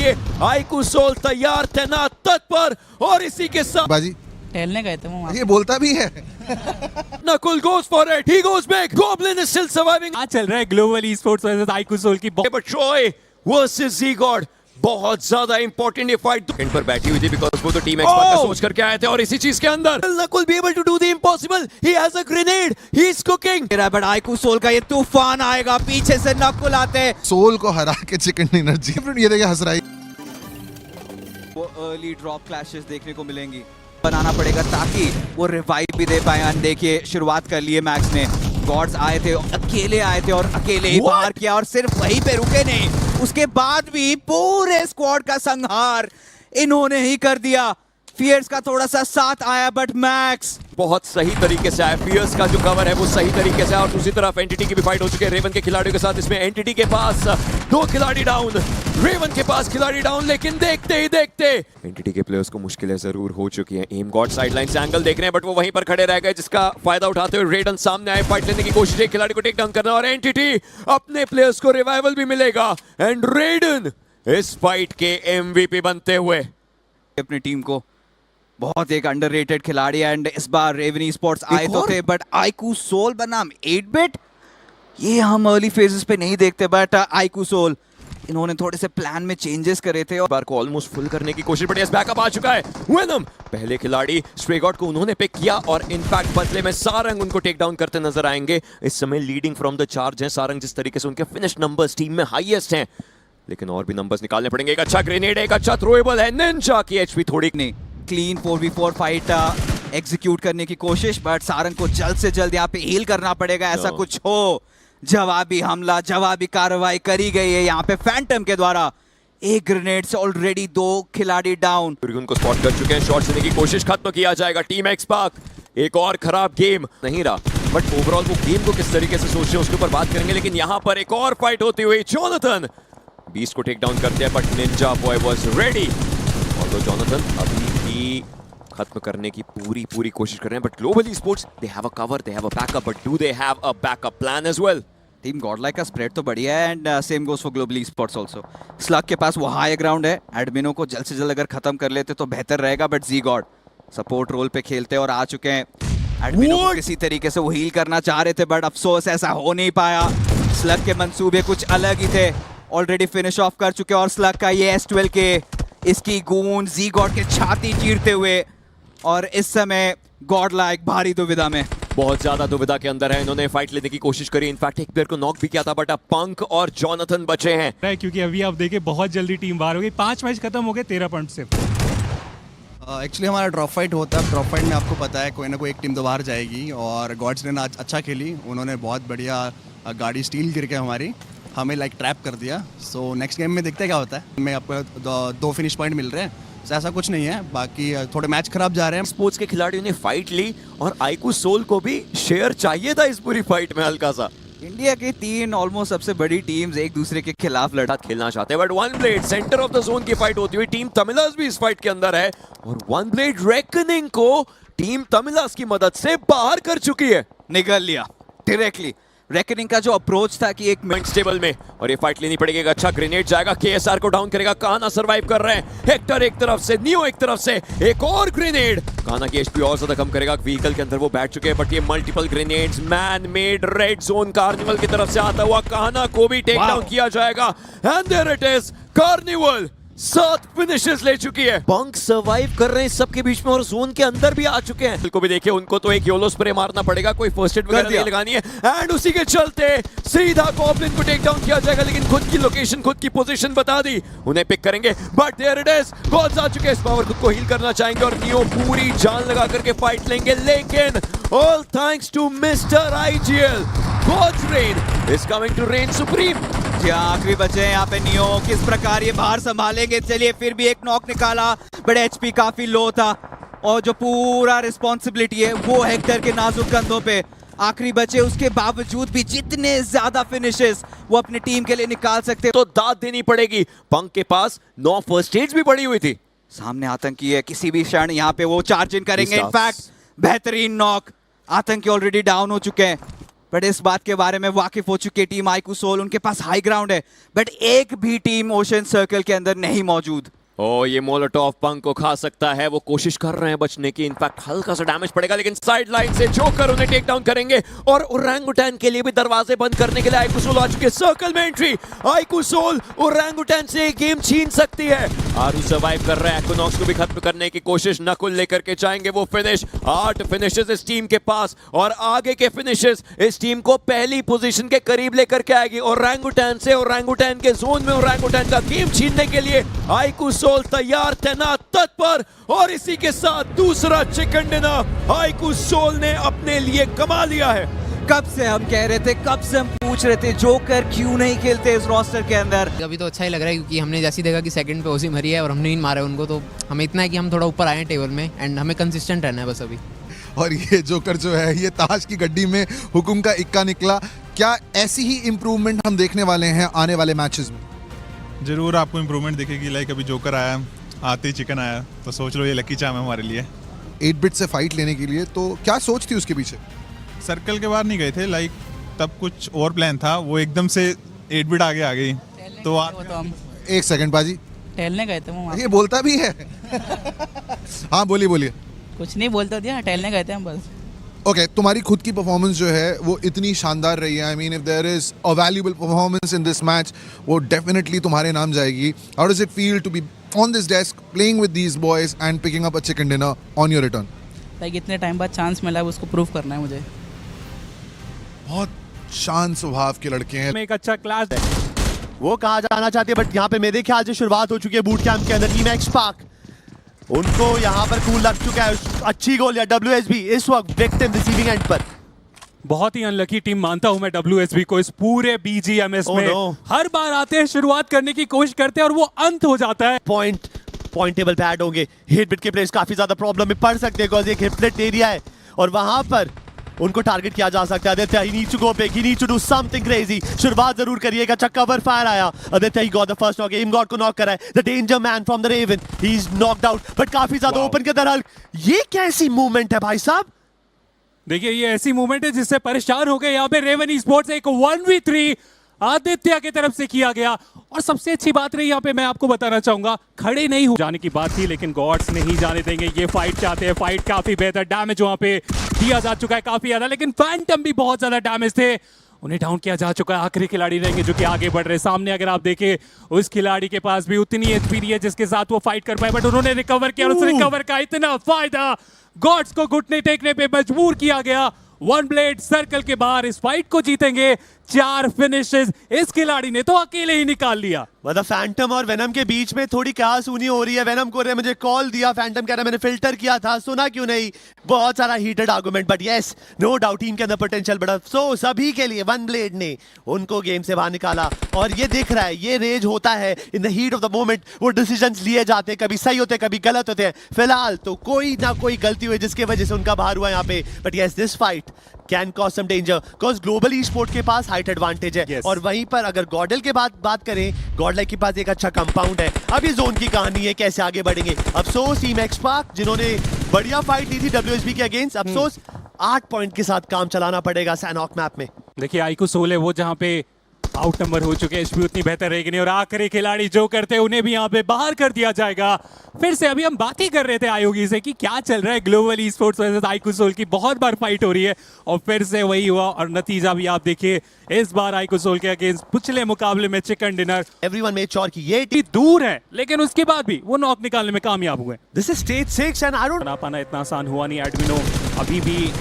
लिए iQOO soul तैयार, तैनात, तत्पर और इसी के साथ बाजी टहलने गए थे वो ये बोलता भी है। Nakul goes for it. He goes big. Goblin is still surviving. आज चल रहा है Global Esports versus iQOO Soul की But Troy versus Z-God बहुत ज्यादा इंपॉर्टेंट ये फाइट इन पर बैठी हुई थी बिकॉज वो तो टीम एक्सपर्ट का सोच करके आए थे और इसी चीज के अंदर Nakul be able to do the impossible. He has a grenade. He's cooking. But iQOO Soul का ये तूफान आएगा, पीछे से नकुल आते हैं। सोल को हरा के चिकन डिनर जी ये देखिए हंस रहा है। वो अर्ली ड्रॉप क्लैशेस देखने को मिलेंगी, बनाना पड़ेगा ताकि वो रिवाइव भी दे पाए। देखिए शुरुआत कर लिए मैक्स ने, गॉड्स आए थे, अकेले आए थे और अकेले ही बाहर किया और सिर्फ वहीं पे रुके नहीं, उसके बाद भी पूरे स्क्वाड का संहार इन्होंने ही कर दिया। फियर्स का थोड़ा सा साथ आया बट मैक्स बहुत सही तरीके से आया। फियर्स का जो कवर है वो सही तरीके से, और दूसरी तरफ एंटिटी की भी फाइट हो चुकी है रेवन के खिलाड़ियों के साथ। इसमें एंटिटी के पास 2 खिलाड़ी डाउन, रेवन के पास खिलाड़ी डाउन, लेकिन देखते ही देखते एंटिटी के प्लेयर्स को मुश्किलें जरूर हो चुकी हैं। एम गॉड साइडलाइन से एंगल देख रहे हैं बट वो वहीं पर खड़े रह गए, जिसका फायदा उठाते हुए रेडन सामने आए, फाइट लेने की कोशिश, एक खिलाड़ी को टेक डाउन करना और एंटिटी अपने प्लेयर्स को रिवाइवल भी मिलेगा एंड रेडन इस फाइट के एमवीपी बनते हुए अपनी टीम को बहुत एक अंडररेटेड खिलाड़ी। एंड इस बार रेवन ई-स्पोर्ट्स आए तो थे बट आईकू सोल बनाम 8-बिट ये हम अर्ली फेजेस पे नहीं देखते, बट आईकू सोल इन्होंने थोड़े से प्लान में चेंजेस करे थे और बार को ऑलमोस्ट फुल करने की कोशिश, बट बैकअप आ चुका है। वेनम पहले खिलाड़ी स्ट्रे गॉड को उन्होंने पिक किया और इनफैक्ट बदले में सारंग उनको टेक डाउन करते नजर आएंगे। इस समय लीडिंग फ्रॉम द चार्ज है सारंग, जिस तरीके से उनके फिनिश नंबर्स टीम में हाईएस्ट हैं, लेकिन और भी नंबर्स निकालने पड़ेंगे। एक अच्छा ग्रेनेड, एक अच्छा थ्रोएबल है, निंजा की एचपी थोड़ी नहीं क्लीन 4v4 फाइट एग्जीक्यूट करने की कोशिश, बट सारंग को जल्द से जल्द यहाँ पे हील करना पड़ेगा। ऐसा कुछ हो, जवाबी हमला, जवाबी कार्रवाई करी गई है यहाँ पे फैंटम के द्वारा। एक ग्रेनेड से ऑलरेडी 2 खिलाड़ी डाउन, उनको स्पॉट कर चुके हैं, शॉट लेने की कोशिश खत्म किया जाएगा। टीम एक्स पार्क एक और खराब गेम नहीं रहा, बट ओवरऑल वो गेम को किस तरीके से सोच रहे हैं उसके ऊपर बात करेंगे। लेकिन यहाँ पर एक और फाइट होती हुई, जोनाथन बीस्ट को टेक डाउन करते हैं but Ninja boy was ready. और तो जोनाथन अभी भी खत्म करने की पूरी कोशिश कर रहे हैं, but Global Esports they have a cover, they have a backup, but do they have a backup plan as well? Team Godlike का स्प्रेड तो बढ़िया है and same goes for Global Esports also. Slug के पास वो high ground है, एडमिनो को जल्द से जल्द अगर खत्म कर लेते तो बेहतर रहेगा, but G God support role पे खेलते और आ चुके हैं। एडमिनो को किसी तरीके से वो हील करना चाह रहे थे बट अफसोस ऐसा हो नहीं पाया। स्लग के मंसूबे कुछ अलग ही थे, ऑलरेडी फिनिश ऑफ कर चुके और स्लग का ये S12 के इसकी गूंज जी गॉड के छाती चीरते हुए, और इस समय गॉडलाइक भारी दुविधा में, बहुत ज्यादा दुविधा के अंदर है। इन्होंने फाइट लेने की कोशिश करी, इनफैक्ट एक प्लेयर को नॉक भी किया था, बट अब पंक और जोनाथन बचे हैं। क्योंकि अभी आप देखिए बहुत जल्दी टीम बाहर हो गई, 5 मैच खत्म हो गए 13 पॉइंट से। एक्चुअली हमारा ड्रॉप फाइट होता है, ड्रॉप फाइट में आपको पता है कोई ना कोई एक टीम तो बाहर जाएगी और गॉड्स ने आज अच्छा खेली, उन्होंने बहुत बढ़िया गाड़ी स्टील करके हमें लाइक ट्रैप कर दिया। सो नेक्स्ट गेम में देखते हैं क्या होता है। मैं आपको 2 फिनिश पॉइंट मिल रहे हैं, ऐसा कुछ नहीं है, बाकी थोड़े मैच खराब जा रहे हैं। स्पोर्ट्स के खिलाड़ियों ने फाइट ली और आईकू सोल को भी शेयर चाहिए था इस पूरी फाइट में हल्का सा। इंडिया की 3 ऑलमोस्ट सबसे बड़ी टीम्स एक दूसरे के खिलाफ लड़ा खेलना चाहते हैं, but one blade centre of the zone की फाइट होती हुई, टीम तमिलास भी इस फाइट के अंदर है और वन ब्लेड रेकनिंग को टीम तमिलास की मदद से बाहर कर चुकी है, निकल लिया डायरेक्टली। रेकनिंग का जो अप्रोच था कि एक मिनट स्टेबल में, और ये फाइट लेनी पड़ेगी। एक अच्छा ग्रेनेड जाएगा, केएसआर को डाउन करेगा, कान्हा सर्वाइव कर रहे हैं, हेक्टर एक तरफ से, नियो एक तरफ से, एक और ग्रेनेड कान्हा की एचपी और ज्यादा कम करेगा। व्हीकल के अंदर वो बैठ चुके हैं, बट ये multiple grenades man made red zone carnival की तरफ से आता हुआ कान्हा को भी टेक डाउन किया जाएगा। And there it is, Carnival 7 finishes ले चुकी है। बंक सर्वाइव कर रहे हैं सबके बीच में और जोन के अंदर भी आ चुके हैं। को भी देखिए, उनको तो एक योलो स्प्रे मारना पड़ेगा, कोई फर्स्ट एड वगैरह नहीं लगानी है। एंड उसी के चलते सीधा गॉब्लिन को टेक डाउन किया जाएगा, लेकिन खुद की लोकेशन, खुद की पोजीशन बता दी, उन्हें पिक करेंगे, but there it is, Gods आ चुके हैं, इस पावर खुद को हील करना चाहेंगे और नियो पूरी जान लगा करके फाइट लेंगे। लेकिन all thanks to mister IGL, gods reign is coming to reign supreme. आखिरी बचे हैं यहाँ पे नियो, किस प्रकार ये बाहर संभालेंगे। चलिए फिर भी एक नॉक निकाला, बट एचपी काफी लो था और जो पूरा रिस्पॉन्सिबिलिटी है वो हेक्टर के नाजुक कंधों पे। आखिरी बचे, उसके बावजूद भी जितने ज्यादा फिनिशेस वो अपनी टीम के लिए निकाल सकते तो दाद देनी पड़ेगी। पंक के पास 9 फर्स्ट एड्स भी पड़ी हुई थी। सामने आतंकी है, किसी भी क्षण यहाँ पे वो चार्ज इन करेंगे। इनफैक्ट बेहतरीन नॉक, आतंकी ऑलरेडी डाउन हो चुके हैं, बट इस बात के बारे में वाकिफ हो चुकी है टीम आईकू सोल, उनके पास हाई ग्राउंड है, बट एक भी टीम ओशन सर्कल के अंदर नहीं मौजूद। ओ ये मोलोटॉव पंक को खा सकता है, वो कोशिश कर रहे हैं बचने की, इनफैक्ट हल्का सा डैमेज पड़ेगा, लेकिन साइड लाइन से जोकर उन्हें टेक डाउन करेंगे और ओरंगुटैन के लिए भी दरवाजे बंद करने के लिए आईकू सोल आ चुके हैं। सर्कल में एंट्री, आईकू सोल ओरंगुटैन से गेम छीन सकती है। आरू सर्वाइव कर रहा है, एक्विनॉक्स को भी खत्म करने की कोशिश, नकुल लेकर के जाएंगे वो फिनिश। 8 फिनिशेस इस टीम के पास और आगे के फिनिशेस इस टीम को पहली पोजीशन के करीब लेकर के आएगी। ओरंगुटैन से, ओरंगुटैन के जोन में ओरंगुटैन का गेम छीनने के लिए आईकू सोल तैयार, तैनात, तत्पर, और इसी के साथ दूसरा चिकन डिनर आईकू सोल ने अपने लिए कमा लिया है। कब से हम कह रहे थे, कब से हम पूछ रहे थे जोकर क्यों नहीं खेलते इस रोस्टर के अंदर। अभी तो अच्छा ही लग रहा है क्योंकि हमने जैसे ही देखा कि सेकंड पे ओसी मरी है और हमने नहीं मारा उनको, तो हमें इतना है कि हम थोड़ा ऊपर आए हैं टेबल में एंड हमें कंसिस्टेंट रहना है बस अभी। और ये जोकर जो है ये ताश की गड्डी में हुकुम का इक्का निकला। क्या ऐसी ही इम्प्रूवमेंट हम देखने वाले हैं आने वाले मैचेस में? जरूर आपको इम्प्रूवमेंट दिखेगी। लाइक अभी जोकर आया, आते ही चिकन आया, तो सोच लो ये लकी चाम है हमारे लिए। 8 बिट से फाइट लेने के लिए, तो क्या सोच थी उसके पीछे? सर्कल के बाहर नहीं गए थे, लाइक तब कुछ और प्लान था, वो एकदम से 8 बिट आगे आ गई। तो हम एक सेकंड बाजी, टहलने गए थे वो। ये बोलता भी है। हाँ बोलिए बोलिए। कुछ नहीं बोलता दिया, टहलने गए थे हम बस। ओके, तुम्हारी खुद की परफॉर्मेंस जो है वो इतनी शानदार रही है। I mean if there is a valuable performance in this match, वो डेफिनेटली तुम्हारे नाम जाएगी। How does it feel to be on this desk playing with these boys and picking up a chicken dinner on your return? Like इतने time बाद chance मिला है, उसको prove करना है मुझे। बहुत शांत स्वभाव के लड़के हैं। एक अच्छा क्लास है, वो कहा जाना चाहते हैं, बट यहाँ पे मेरे ख्याल से शुरुआत हो चुकी है बूट कैंप के अंदर। टीम एक्स पार्क उनको यहाँ पर कूल लग चुका है। अच्छी गोल या WSB इस वक्त विक्टिम रिसीविंग एंड पर। बहुत ही अनलकी टीम मानता हूं मैं WSB को इस पूरे BGMS में। हर बार आते हैं, शुरुआत करने की कोशिश करते हैं और वो अंत हो जाता है। पॉइंट टेबल पे ऐड होंगे। हिट बिट के प्लेयर्स काफी ज्यादा प्रॉब्लम में पड़ सकते हैं बिकॉज़ ये हिटलेट एरिया है और वहां पर उनको टारगेट किया जा सकता है। Aditya, he needs to go big, he needs to do something crazy। शुरुआत जरूर करिएगा, चक्का पर फायर आया। Aditya, he got the first knock, M God को नॉक करा है। The danger man from the Raven, he is knocked out, but काफी ज्यादा ओपन के अंदर हल्क। ये कैसी मूवमेंट है भाई साहब? देखिए ये ऐसी मूवमेंट है जिससे परेशान हो गए यहाँ पे रेवन ई-स्पोर्ट्स। एक 1v3 आदित्य की तरफ से किया गया और सबसे अच्छी बात रही यहाँ पे, मैं आपको बताना चाहूंगा, खड़े नहीं हो जाने की बात थी लेकिन गॉड्स नहीं जाने देंगे। ये फाइट चाहते हैं, फाइट काफी बेहतर, डैमेज वहां पे दिया जा चुका है काफी ज्यादा, लेकिन फैंटम भी बहुत ज्यादा डैमेज थे, उन्हें डाउन किया जा चुका है। आखिरी खिलाड़ी रहेंगे जो कि आगे बढ़ रहे हैं। सामने अगर आप देखें उस खिलाड़ी के पास भी उतनी एचपी नहीं है जिसके साथ वो फाइट कर पाए, बट उन्होंने रिकवर किया और उस रिकवर का इतना फायदा गॉड्स को घुटने टेकने पे मजबूर किया गया। वन ब्लेड सर्कल के बाहर इस फाइट को जीतेंगे। 4 फिनिशेस इस खिलाड़ी ने तो अकेले ही निकाल लिया। मतलब फैंटम और वेनम के बीच में थोड़ी क्या सुनी हो रही है। वेनम को मुझे कॉल दिया, फैंटम कह रहा है मैंने फिल्टर किया था, सुना क्यों नहीं। बहुत सारा heated argument, but yes no doubt team के अंदर पोटेंशियल बड़ा। सो सभी के लिए वन ब्लेड ने उनको गेम से बाहर निकाला और ये दिख रहा है, ये रेज होता है in the heat of the moment. वो डिसीजंस लिए जाते हैं, कभी सही होते हैं कभी गलत होते हैं। फिलहाल तो कोई ना कोई गलती हुई जिसकी वजह से उनका बाहर हुआ यहाँ पे, but yes this fight can cause some danger because Global Esport के पास हाइट एडवांटेज है। और वहीं पर अगर गॉडल के बात करें, गॉडलाइक के पास एक अच्छा कंपाउंड है। अब ये जोन की कहानी है, कैसे आगे बढ़ेंगे। अफसोस टीम एक्स पार्क जिन्होंने बढ़िया फाइट ली थी WSB के अगेंस्ट, अफसोस 8 पॉइंट के साथ काम चलाना पड़ेगा सैनॉक मैप में। देखिए आईकू सोल है वो जहां पे आउट नंबर हो चुके हैं, एचपी उतनी बेहतर रहेगी नहीं और आखिरी खिलाड़ी जो करते हैं उन्हें भी यहाँ पे बाहर कर दिया जाएगा। फिर से अभी हम बात ही कर रहे थे आयोगी से कि क्या चल रहा है Global Esports versus iQOO Soul की, बहुत बार फाइट हो रही है और फिर से वही हुआ और नतीजा भी आप देखिए इस बार आईकू सोल के अगेंस्ट पिछले मुकाबले में chicken dinner. Everyone made sure कि ये टीम दूर है लेकिन उसके बाद भी वो नॉक निकालने में कामयाब हुए। This is stage 6 and I don't बना पाना इतना आसान हुआ नहीं। एडमिनो अभी भी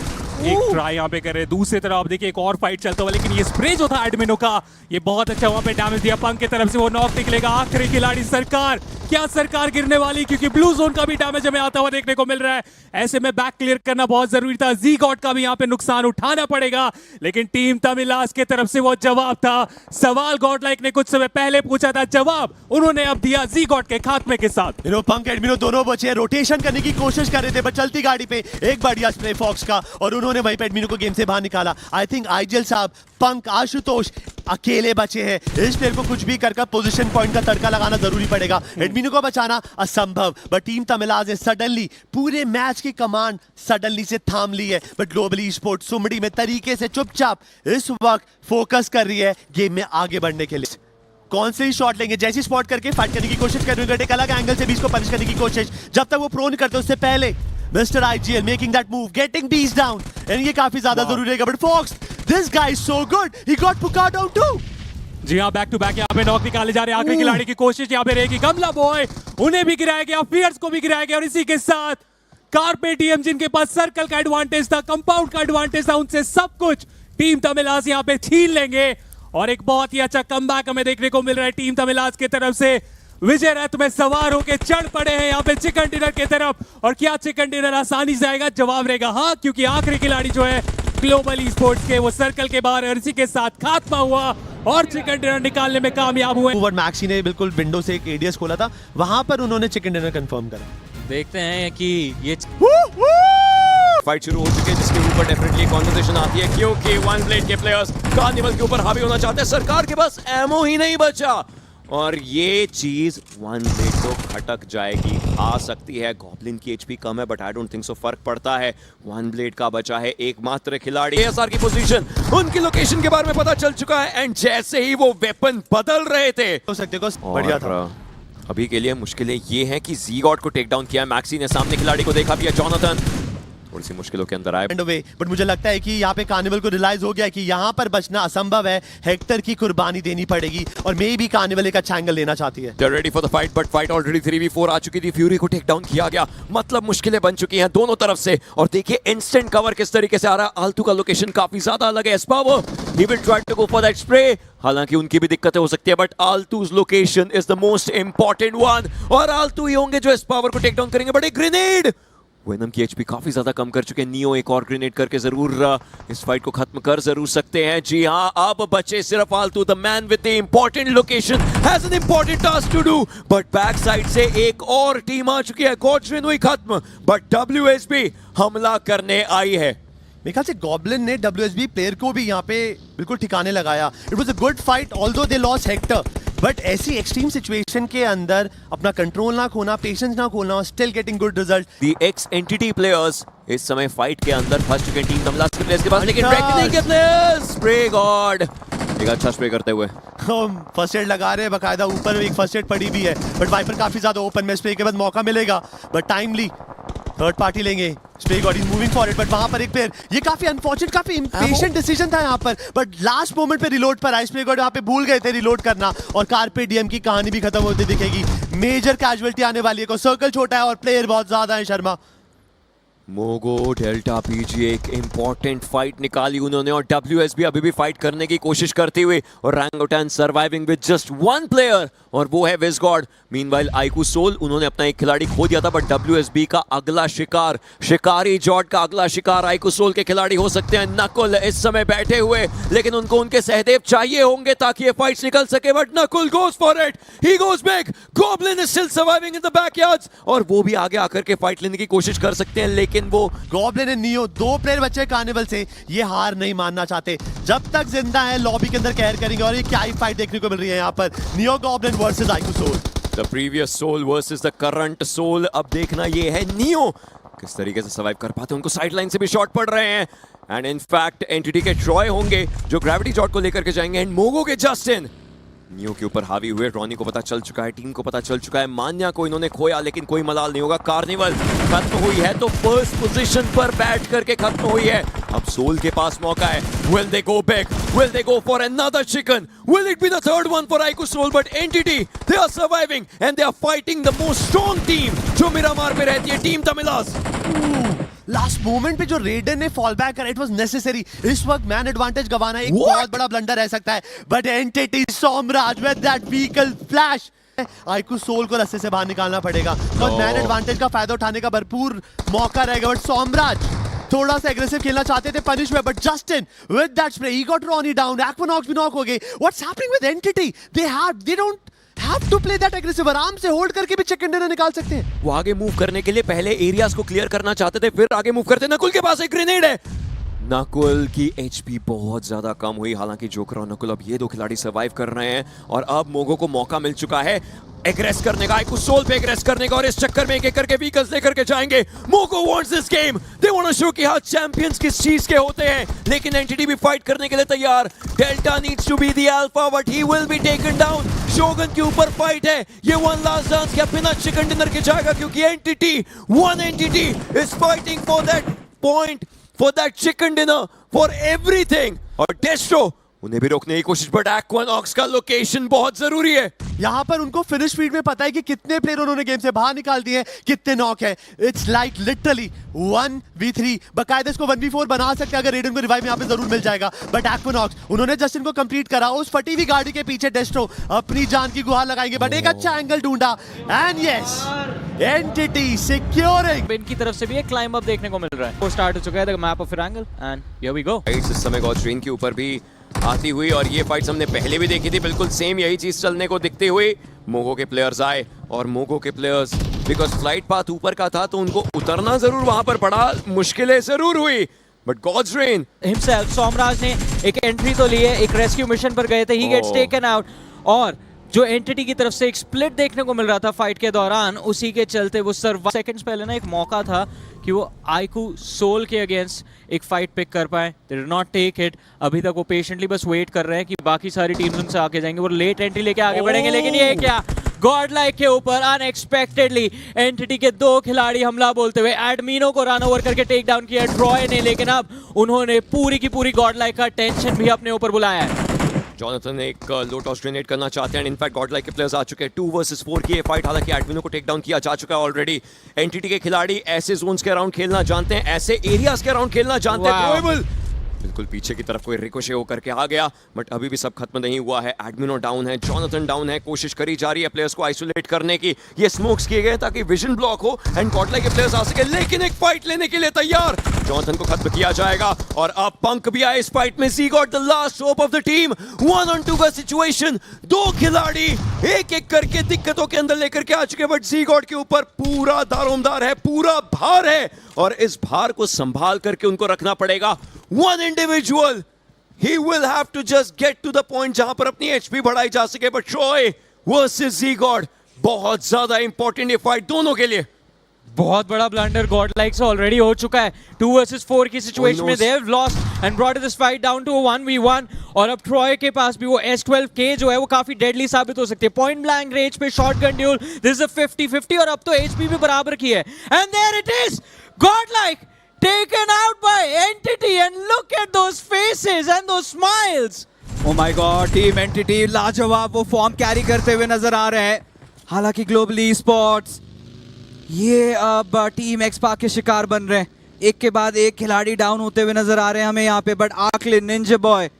एक ट्राई यहाँ पे कर रहे। दूसरी तरफ आप देखिए एक और फाइट चलता हुआ, लेकिन ये स्प्रे जो था एडमिनो का ये बहुत अच्छा वहां पे डैमेज दिया। पंक की तरफ से वो नॉक निकलेगा। आखिरी खिलाड़ी सरकार, क्या सरकार गिरने वाली, क्योंकि ब्लू जोन का भी डैमेज हमें आता हुआ देखने को मिल रहा है। ऐसे में बैक क्लियर करना बहुत जरूरी था। जी गॉड का भी यहाँ पे नुकसान उठाना पड़ेगा, लेकिन टीम तमिलास की तरफ से वो जवाब था। सवाल गॉडलाइक ने कुछ समय पहले पूछा था, जवाब उन्होंने अब दिया जी गॉड के खात्मे के साथ। पंक एडमिनो दोनों बचे रोटेशन करने की कोशिश कर रहे थे, पर चलती गाड़ी पे एक बढ़िया स्प्रे फॉक्स का और उन्होंने वहीं पे एडमिनो को गेम से बाहर निकाला। आई थिंक आईजीएल साहब पंक आशुतोष अकेले बचे हैं। इस प्लेयर को कुछ भी कर पोजीशन पॉइंट का तड़का लगाना जरूरी पड़ेगा। एडमिनो को बचाना असंभव, बट टीम तमिलाज ने सडनली पूरे मैच की कमांड सडनली से थाम ली है। बट ग्लोबल ई स्पोर्ट्स सुमड़ी में तरीके से चुपचाप इस वक्त फोकस कर रही है गेम में आगे बढ़ने के लिए। कौन से ही शॉट लेंगे, जैसी स्पॉट करके फाइट करने की कोशिश कर रहे हैं, एक अलग एंगल से भी इसको पनिश करने की कोशिश। जब तक वो प्रोन करते उससे पहले mister IGL making that move, getting bees down, and ये काफी ज्यादा जरूरी रहेगा। But Fox, this guy is so good, he got Pukar down too. जी हाँ, बैक टू बैक यहाँ पे नॉक निकाले जा रहे हैं। आखिरी खिलाड़ी की कोशिश यहाँ पे रहेगी। गमला बॉय, उन्हें भी गिराया गया, फियर्स को भी गिराया गया, और इसी के साथ कार्पे टीएम जिनके पास सर्कल का एडवांटेज था, कंपाउंड का एडवांटेज था, उनसे सब कुछ टीम तमिलाज यहाँ पे छीन लेंगे। और एक बहुत ही अच्छा कमबैक हमें देखने को मिल रहा है टीम तमिलाज की तरफ से। विजय रथ में सवार होकर चढ़ पड़े हैं यहाँ पे चिकन डिनर की तरफ। और क्या चिकन डिनर आसानी से आएगा? जवाब रहेगा हाँ, क्योंकि आखिरी खिलाड़ी जो है ग्लोबल ई स्पोर्ट्स के, वो सर्कल के बाहर है, और इसी के साथ खात्मा हुआ और चिकन डिनर निकालने में कामयाब हुए। मैक्सी ने बिल्कुल विंडो से एक एडीएस खोला था, वहां पर उन्होंने चिकन डिनर कंफर्म करा। देखते हैं कि ये फाइट शुरू हो चुकी है, जिसके ऊपर डेफिनेटली कॉन्वर्सेशन आती है, क्योंकि वन ब्लेड के प्लेयर्स कार्निवल के ऊपर हावी होना चाहते हैं। सरकार के पास एमो ही नहीं बचा, और ये चीज वन ब्लेड तो खटक जाएगी। आ सकती है, गॉब्लिन की एचपी कम है, but I don't think so फर्क पड़ता है। वन ब्लेड का बचा है एकमात्र खिलाड़ी। एएसआर की पोजीशन, उनकी लोकेशन के बारे में पता चल चुका है, एंड जैसे ही वो वेपन बदल रहे थे, हो सकते को बढ़िया था। अभी के लिए मुश्किलें ये हैं कि जी गॉड को टेक डाउन किया मैक्सी ने, सामने खिलाड़ी को देखा भी है जॉनथन, थोड़ी सी मुश्किलों के अंदर आए। बट मुझे लगता है कि यहाँ पे कार्निवल को रियलाइज हो गया कि यहाँ पर बचना असंभव है, हेक्टर की कुर्बानी देनी पड़ेगी, और मे भी कार्निवल एक अच्छा एंगल लेना चाहती है। Ready for the fight, but fight already 3v4 आ चुकी थी। फ्यूरी को टेक डाउन किया गया, मतलब मुश्किलें बन चुकी हैं दोनों तरफ से। और देखिए इंस्टेंट कवर किस तरीके से आ रहा है। आल्तू का लोकेशन काफी ज्यादा अलग है। एस्पावर, he will try to go for that spray, हालांकि उनकी भी दिक्कतें हो सकती है, but Altu's location is the most important one, और आल्तू ही होंगे जो एस्पावर को टेक डाउन करेंगे। बट एक ग्रेनेड, वेनम की एचपी काफी ज्यादा कम कर चुके हैं। नियो एक और ग्रेनेड करके जरूर इस फाइट को खत्म कर जरूर सकते हैं। जी हां, अब बचे सिर्फ Altu, the man with the important location has an important task to do. But back side से एक और टीम आ चुकी है। गॉड्रिन हुई खत्म, बट डब्ल्यूएसबी हमला करने आई है। मेरे ख्याल से गॉब्लिन ने डब्ल्यूएसबी प्लेयर को भी यहाँ पे बिल्कुल ठिकाने लगाया। It was a good fight, although they lost Hector, but ऐसी एक्सट्रीम सिचुएशन के अंदर अपना कंट्रोल ना खोना, पेशेंस ना खोना, स्टिल गेटिंग गुड रिजल्ट। दी एक्स एंटिटी प्लेयर्स इस समय फाइट के अंदर फंस चुके हैं टीम तमिलाज के प्लेयर्स के पास, लेकिन रेकनिंग के प्लेयर्स स्प्रे गॉड एक अच्छा स्प्रे करते हुए हम फर्स्ट एड लगा रहे हैं, बकायदा ऊपर एक फर्स्ट एड पड़ी भी है, बट वाइपर काफी ज्यादा ओपन में, स्प्रे के बाद मौका मिलेगा, बट टाइमली थर्ड पार्टी लेंगे। Spray God is moving forward, but वहां पर एक प्लेयर, ये काफी अनफॉर्चुनेट, काफी इंपेशेंट डिसीजन था यहाँ पर, बट लास्ट मोमेंट पे रिलोड पर आए। स्प्रे गॉड यहाँ पे भूल गए थे रिलोड करना, और कार्पे डीएम की कहानी भी खत्म होती दिखेगी। मेजर कैजुअलिटी आने वाली है, को सर्कल छोटा है और प्लेयर बहुत ज्यादा है। शर्मा, मोगो डेल्टा पीजी एक इंपॉर्टेंट फाइट निकाली उन्होंने, और डब्ल्यूएसबी अभी भी फाइट करने की कोशिश करते हुए, और Orangutan surviving with just one player, और वो है विजगॉड। मीनवाइल आइकू सोल, उन्होंने अपना एक खिलाड़ी खो दिया था, बट डब्ल्यूएसबी का अगला शिकार, शिकारी जॉर्ड का अगला शिकार आइकू सोल के खिलाड़ी हो सकते हैं। नकुल इस समय बैठे हुए, लेकिन उनको उनके सहदेव चाहिए होंगे ताकि ये फाइट्स निकल सके, but Nakul goes for it, he goes big. Goblin is still surviving in the backyards, और वो भी आगे आकर के फाइट लेने की कोशिश कर सकते हैं, लेकिन वो गॉब्लिन एंड नियो, दो प्लेयर बच्चे कार्निवल से, ये हार नहीं मानना चाहते। जब तक जिंदा है लॉबी के अंदर कहर करेंगे, और ये क्या ही फाइट देखने को मिल रही है यहाँ पर, Neo Goblin versus iQOO Soul. The previous Soul versus the current Soul. अब देखना ये है नियो किस तरीके से सर्वाइव कर पाते हैं। उनको साइड लाइन से भी शॉट पड़ रहे हैं, एंड इनफैक्ट एंटिटी के ट्रॉय होंगे जो ग्रेविटी जॉट को लेकर के जाएंगे, एंड मोगो के जस्टिन नियो के ऊपर हावी हुए। रॉनी को पता चल चुका है, टीम को पता चल चुका है, मान्या को इन्होंने खोया, लेकिन कोई मलाल नहीं होगा। कार्निवल खत्म हुई है तो फर्स्ट पोजीशन पर बैठ करके खत्म हुई है। अब सोल के पास मौका है, will they go back, will they go for another chicken, will it be the third one for Aiku Soul, but Entity they are surviving and they are fighting the most strong team जो मिरामार पे रहती है, team तमिलाज। Last moment पे जो raider ने fall back करा, it was necessary. इस वक्त मैन एडवांटेज गंवाना एक बहुत बड़ा ब्लंडर रह सकता है, but Entity Somraj with that vehicle flash, iQOO Soul को रास्ते से बाहर निकालना पड़ेगा, तो मैन एडवांटेज का फायदा उठाने का भरपूर मौका रहेगा। बट सोमराज थोड़ा सा एग्रेसिव खेलना चाहते थे, पनिश हुए, but Justin with that spray he got Ronnie down. Aquanox भी नॉक हो गए। What's happening with entity, they don't have to play that aggressive, आराम से होल्ड करके भी चिकन डिनर निकाल सकते हैं। वो आगे मूव करने के लिए पहले एरियाज को क्लियर करना चाहते थे, फिर आगे मूव करते। नकुल के पास एक ग्रेनेड है, नकुल की एचपी बहुत ज्यादा कम हुई, हालांकि जोकर और नकुल अब ये दो खिलाड़ी सर्वाइव कर रहे हैं और अब मोगो को मौका मिल चुका है एग्रेस करने का, आइकू सोल पे एग्रेस करने का, और इस चक्कर में एक एक करके व्हीकल्स लेकर के जाएंगे। Mogo wants this game, they want to show कि हाँ चैंपियंस किस चीज के होते हैं, लेकिन एंटिटी भी फाइट करने के लिए तैयार। Delta needs to be the Alpha but he will be taken down. Shogun के ऊपर फाइट है, ये वन लास्ट डांस क्या बिना चिकन डिनर के जाएगा, क्योंकि entity one entity is fighting for that point, for that chicken dinner, for everything. और डेस्ट्रो उन्हें भी रोकने की कोशिश, बट एक्वानॉक्स का लोकेशन बहुत जरूरी है। यहाँ पर उनको फिनिश फीड में पता है कि कितने प्लेयर उन्होंने गेम से बाहर निकाल दिए, कितने नॉक है। इट्स लाइक लिटरली 1v3, बकायदे इसको 1v4 बना सकते हैं अगर रेडन को रिवाइव यहाँ पे जरूर मिल जाएगा। बट एक्वानॉक्स उन्होंने जस्ट इनको कंप्लीट करा, उस फटी हुई गाड़ी के पीछे डेस्ट्रो अपनी जान की गुहार लगाएंगे, बट एक अच्छा एंगल ढूंढा एंड यस एंटिटी सिक्योरिंग। इनकी तरफ से भी एक क्लाइंब अप देखने को मिल रहा है। वो स्टार्ट हो चुका है the map of Erangel and here we go. इस समय गॉड्रेन के ऊपर भी आती हुई, और ये फाइट्स हमने पहले भी देखी थी, बिल्कुल सेम यही चीज चलने को दिखती हुई। मोगो के प्लेयर्स आए और मोगो के प्लेयर्स बिकॉज फ्लाइट पाथ ऊपर का था तो उनको उतरना जरूर वहां पर पड़ा, मुश्किलें जरूर हुई, but Gods Reign himself Somraj ने एक एंट्री तो ली है, एक रेस्क्यू मिशन पर गए थे, ही गेट्स टेकन आउट। और जो एंटिटी की तरफ से एक स्प्लिट देखने को मिल रहा था फाइट के दौरान, उसी के चलते वो सेकंड्स पहले ना एक मौका था कि वो आइकू सोल के अगेंस्ट एक फाइट पिक कर पाए, they did not take it. अभी तक वो पेशेंटली बस वेट कर रहे हैं कि बाकी सारी टीम्स उनसे आगे जाएंगे, वो लेट एंट्री लेके आगे बढ़ेंगे, लेकिन ये क्या गॉड लाइक के ऊपर अनएक्सपेक्टेडली एंटिटी के दो खिलाड़ी हमला बोलते हुए एडमिनो को रन ओवर करके टेक डाउन किया ट्रॉय ने, लेकिन अब उन्होंने पूरी की पूरी गॉड लाइक का टेंशन भी अपने ऊपर बुलाया है। जॉनथन एक लो टॉस ग्रेनेड करना चाहते हैं, इनफैक्ट गॉड लाइक के प्लेयर्स आ चुके हैं 2 वर्सेस 4 की ये फाइट, हालांकि एडमिनो को टेक डाउन किया जा चुका है ऑलरेडी। एंटिटी के खिलाड़ी ऐसे जोन्स के अराउंड खेलना जानते हैं, ऐसे एरियाज के अराउंड खेलना जानते हैं। थ्रोएबल बिल्कुल पीछे की तरफ कोई रिकोशे होकर के आ गया, बट अभी भी सब खत्म नहीं हुआ है। एडमिनो डाउन है, जॉनथन डाउन है, कोशिश करी जा रही है प्लेयर्स को आइसोलेट करने की। ये स्मोक्स किए गए ताकि विजन ब्लॉक हो एंड गॉडलाइक के प्लेयर्स आ सके, लेकिन एक फाइट लेने के लिए तैयार। जॉनथन को खत्म किया जाएगा और अब पंक भी आए इस फाइट में। Sea got the last hope of the team, 1-on-2 का सिचुएशन, दो खिलाड़ी एक एक करके दिक्कतों के अंदर लेकर के आ चुके, बट सी गॉड के ऊपर पूरा दारोमदार है, पूरा भार है, और इस भार को संभाल करके उनको रखना पड़ेगा। One individual, he will have to just get to the point जहां पर अपनी HP बढ़ाई जा सके, but Troy versus Z-God बहुत ज्यादा इंपॉर्टेंट ये फाइट दोनों के लिए। बहुत बड़ा ब्लंडर गॉड लाइक से ऑलरेडी हो चुका है। 2 वर्सेस 4 की सिचुएशन में they have lost and brought this fight down to 1v1, और अब ट्रॉय के पास भी वो S12K जो है वो काफी डेडली साबित हो सकती है। पॉइंट ब्लैंक रेंज पे shotgun duel, this is a 50-50, और अब तो HP भी बराबर की है। And there it is, Godlike taken out by Entity, and look at those faces and those smiles. Oh my God, team entity लाजवाब वो फॉर्म कैरी करते हुए नजर आ रहे हैं। हालांकि ग्लोबली स्पोर्ट्स ये अब टीम एक्सपार्क के शिकार बन रहे हैं, एक के बाद एक खिलाड़ी डाउन होते हुए नजर आ रहे हैं हमें यहाँ पे, बट आर्कलिन, निंजा बॉय,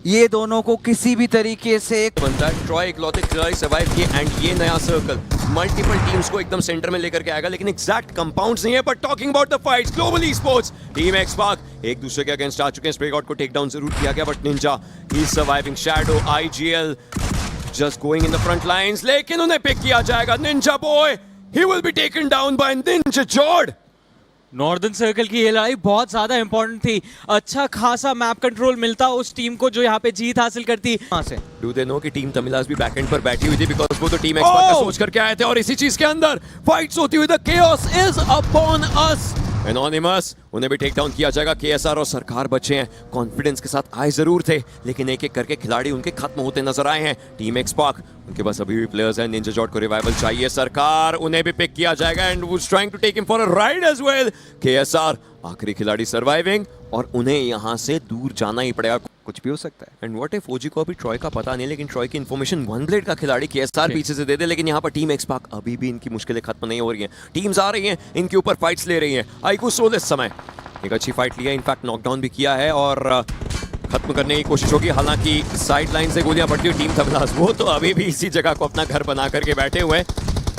ये दोनों को किसी भी तरीके से एक बनता है। ट्रॉय इकलौते खिलाड़ी सर्वाइव किए एंड ये नया सर्कल मल्टीपल टीम्स को एकदम सेंटर में लेकर के आएगा, लेकिन एग्जैक्ट कंपाउंड्स नहीं है। But talking about the fights, Global Esports team XSpark एक दूसरे के अगेंस्ट आ चुके हैं। स्प्रे गॉड को टेक डाउन जरूर किया गया, but Ninja he surviving. Shadow, IGL just going in the front lines, लेकिन उन्हें पिक किया जाएगा। Ninja boy, he will be taken down by Ninja Jod. Northern circle की ये लड़ाई बहुत ज्यादा इंपॉर्टेंट थी, अच्छा खासा मैप कंट्रोल मिलता उस टीम को जो यहाँ पे जीत हासिल करती। वहां से डू दे नो कि टीम तमिलास भी बैकएंड पर बैठी हुई थी, बिकॉज़ वो तो टीम एक्सपर्ट का सोच करके आए थे, और इसी चीज के अंदर फाइट्स होती हुई, the chaos is upon us. Anonymous, उन्हें भी टेक डाउन किया जाएगा। KSR और सरकार बचे हैं, कॉन्फिडेंस के साथ आए जरूर थे, लेकिन एक एक करके खिलाड़ी उनके खत्म होते नजर आए हैं। टीम एक्सपार्क, उनके पास अभी भी प्लेयर्स हैं। निंजा जॉर्ड को रिवाइवल चाहिए, सरकार उन्हें भी पिक किया जाएगा एंड वो trying to take him for a ride as well. KSR आखिरी खिलाड़ी सर्वाइविंग, और उन्हें यहां से दूर जाना ही पड़ेगा, कुछ भी हो सकता है। एंड व्हाट इफ OG को अभी ट्रॉय का पता नहीं, लेकिन ट्रॉय की इन्फॉर्मेशन वन ब्लेड का खिलाड़ी KSR पीछे से दे दे, लेकिन यहाँ पर टीम एक्सपार्क अभी भी इनकी मुश्किलें खत्म नहीं हो रही हैं। टीम्स आ रही हैं, इनके ऊपर फाइट्स ले रही हैं। आइकू सोल इस समय एक अच्छी फाइट लिया, इनफैक्ट नॉकडाउन भी किया है, और खत्म करने की कोशिश होगी। हालांकि साइड लाइन से गोलियां पड़ती हुई टीम तमिलास, वो तो अभी भी इसी जगह को अपना घर बना करके बैठे हुए हैं,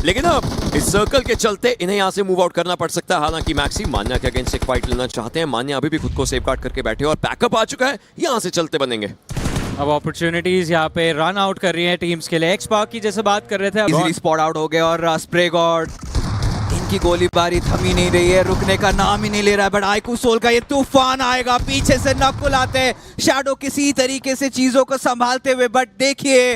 लेकिन अब इस सर्कल के चलते इन्हें यहाँ से मूव आउट करना पड़ सकता है। हालांकि मैक्सी मान्या के अगेंस्ट एक फाइट लेना चाहते हैं, मान्या अभी भी खुद को सेफगार्ड करके बैठे और बैकअप आ चुका है, यहाँ से चलते बनेंगे। अब अपॉर्चुनिटीज यहाँ पे रन आउट कर रही हैं टीम्स के लिए। एक्सपार्क की जैसे बात कर रहे थे, इजीली स्पॉट आउट हो गए, और स्प्रे गॉड की गोलीबारी थम ही नहीं रही है, रुकने का नाम ही नहीं ले रहा है। बट आईकू सोल का ये तूफान आएगा, पीछे से नकुल आते हैं, शैडो किसी तरीके से चीजों को संभालते हुए। बट देखिए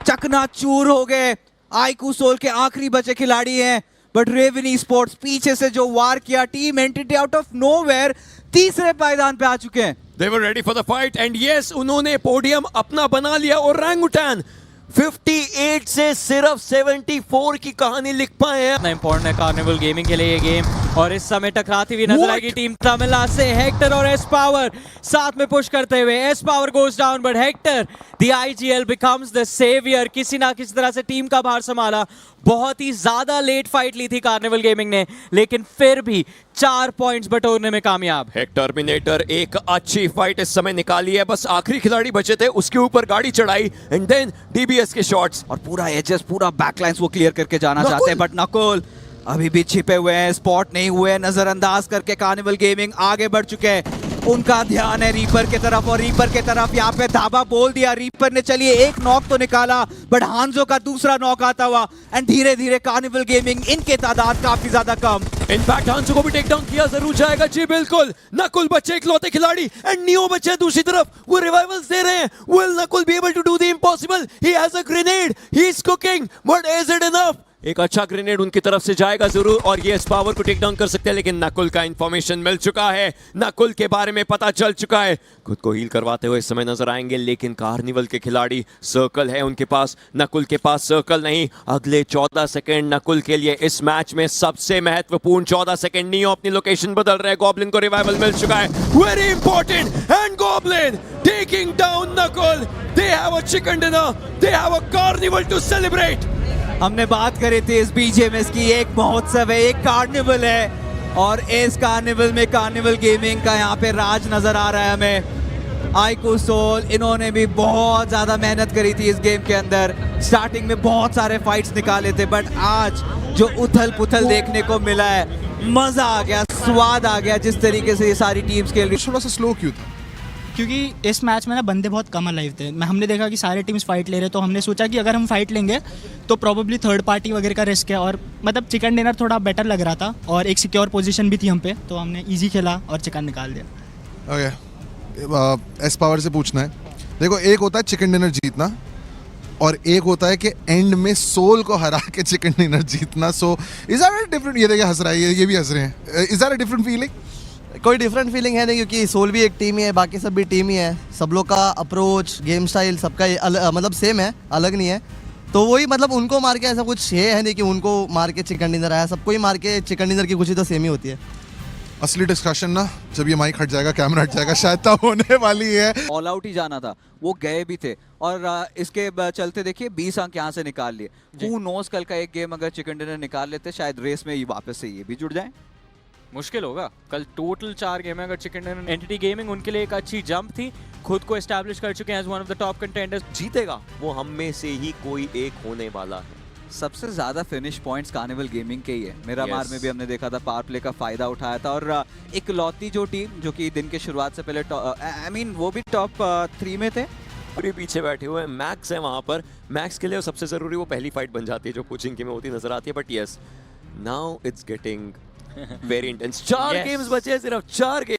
चकनाचूर हो गए, आईकू सोल के आखिरी बचे खिलाड़ी हैं। बट रेवन ई-स्पोर्ट्स पीछे से जो वार किया, team entity out of nowhere तीसरे पायदान पे आ चुके हैं। They were ready for the fight and yes, उन्होंने पोडियम अपना बना लिया और ओरंगुटान 58 से सिर्फ 74 की कहानी लिख पाए हैं। इतना इंपॉर्टेंट है कार्निवल गेमिंग के लिए ये गेम, और इस समय टकराती हुई नजर What? आएगी टीम तमिलनाडु से। हेक्टर और एस पावर साथ में पुश करते हुए, as power goes down but Hector the IGL becomes the saviour. किसी ना किसी तरह से टीम का भार संभाला। बहुत ही ज्यादा लेट फाइट ली थी कार्निवल गेमिंग ने, लेकिन फिर भी 4 पॉइंट्स बटोरने में कामयाब। टर्मिनेटर एक अच्छी फाइट इस समय निकाली है, बस आखिरी खिलाड़ी बचे थे, उसके ऊपर गाड़ी चढ़ाई एंड देन डीबीएस के शॉट्स और पूरा एजेस, पूरा बैकलाइंस वो क्लियर करके जाना चाहते हैं। बट नकुल अभी भी छिपे हुए हैं, स्पॉट नहीं हुए, नजरअंदाज करके कार्निवल गेमिंग आगे बढ़ चुके हैं। उनका ध्यान है रीपर की तरफ, और रीपर की तरफ यहाँ पे धाबा बोल दिया। रीपर ने चलिए एक नॉक तो निकाला, बट हांजो का दूसरा नॉक आता हुआ एंड धीरे धीरे कार्निवल गेमिंग इनके तादाद काफी ज्यादा कम। इनफैक्ट हांजो को भी टेक डाउन किया जरूर जाएगा। जी बिल्कुल, नकुल बच्चे इकलौते खिलाड़ी एंड नियो बच्चे दूसरी तरफ, वो रिवाइवल्स दे रहे हैं। Will Nakul be able to do the impossible? He has a grenade, he is cooking, but is it enough? एक अच्छा ग्रेनेड उनकी तरफ से जाएगा जरूर और ये इस पावर को टेक डाउन कर सकते हैं, लेकिन नकुल का इंफॉर्मेशन मिल चुका है, नकुल के बारे में पता चल चुका है। खुद को हील करवाते हुए इस समय नजर आएंगे, लेकिन कार्निवल के खिलाड़ी सर्कल है उनके पास, नकुल के पास सर्कल नहीं। अगले 14 सेकंड नकुल के लिए इस मैच में सबसे महत्वपूर्ण 14 सेकंड। नियो अपनी लोकेशन बदल रहे हैं, गॉब्लिन को रिवाइवल मिल चुका है, very important, and Goblin taking down Nakul. They have a chicken dinner, they have a carnival to celebrate. हमने बात करी थी इस बीजेएमएस की, एक महोत्सव है, एक कार्निवल है, और इस कार्निवल में कार्निवल गेमिंग का यहाँ पे राज नजर आ रहा है हमें। आईकू सोल इन्होंने भी बहुत ज्यादा मेहनत करी थी इस गेम के अंदर, स्टार्टिंग में बहुत सारे फाइट्स निकाले थे, बट आज जो उथल पुथल देखने को मिला है, मजा आ गया, स्वाद आ गया जिस तरीके से ये सारी टीम्स खेल रही। थोड़ा सा स्लो क्यों था? क्योंकि इस मैच में ना बंदे बहुत कम अलाइव थे। हमने देखा कि सारे टीम्स फाइट ले रहे, तो हमने सोचा कि अगर हम फाइट लेंगे तो प्रोबेबली थर्ड पार्टी वगैरह का रिस्क है, और मतलब चिकन डिनर थोड़ा बेटर लग रहा था और एक सिक्योर पोजीशन भी थी हम पे, तो हमने इजी खेला और चिकन निकाल दिया। ओके, एस पावर से पूछना है, देखो एक होता है चिकन डिनर जीतना और एक होता है कि एंड में सोल को हरा के चिकन डिनर जीतना। So is that a different, ये देखिए हंस रहा है, ये भी हंस रहे हैं, is that a different feeling? कोई डिफरेंट फीलिंग है नहीं, क्योंकि सोल भी एक टीम ही है, बाकी सब भी टीम ही है। सब लोग का अप्रोच, गेम स्टाइल सबका मतलब सेम है, अलग नहीं है। तो वही मतलब उनको मार के ऐसा कुछ है नहीं कि उनको मार के चिकन डिनर आया, सबको ही मार के चिकन डिनर की खुशी तो सेम ही होती है। असली डिस्कशन ना जब ये माइक हट जाएगा, कैमरा हट जाएगा, शायद तब होने वाली है। ऑल आउट ही जाना था, वो गए भी थे, और इसके चलते देखिए 20 अंक यहाँ से निकाल लिए। हू नोस कल का एक गेम अगर चिकन डिनर निकाल लेते, शायद रेस में वापस से ये भी जुड़ जाए। मुश्किल होगा। कल टोटल 4 गेम है, अगर चिकन डिनर, एंटिटी गेमिंग उनके लिए एक अच्छी जंप थी, खुद को एस्टैब्लिश कर चुके हैं as one of the top contenders. जीतेगा वो हम में से ही कोई एक होने वाला है। सबसे ज्यादा फिनिश पॉइंट्स कार्निवल गेमिंग के ही है। मिरामार में भी हमने देखा था, पावर प्ले का फायदा उठाया था, और इकलौती जो टीम जो कि दिन के शुरुआत से पहले वो भी टॉप 3 में थे। पूरे पीछे बैठे हुए मैक्स है वहां पर। मैक्स के लिए सबसे जरूरी वो पहली फाइट बन जाती है जो कोचिंग की में होती नजर आती है। But yes, now it's getting very intense. 4 games बचे हैं, सिर्फ 4 गेम।